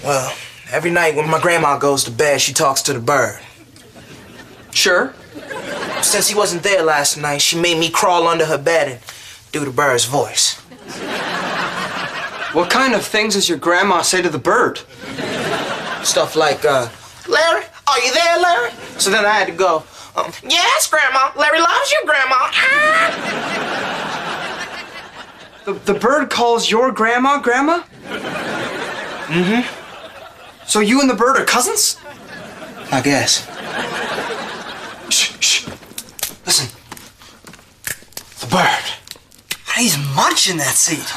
Well, every night when my grandma goes to bed, she talks to the bird. Sure. Since he wasn't there last night, she made me crawl under her bed and do the bird's voice. What kind of things does your grandma say to the bird? Stuff like, Larry, are you there, Larry? So then I had to go, yes, Grandma. Larry loves you, Grandma. Ah! The bird calls your grandma, Grandma? Mm-hmm. So you and the bird are cousins? I guess. Shh, shh. Listen. The bird. He's munching that seed.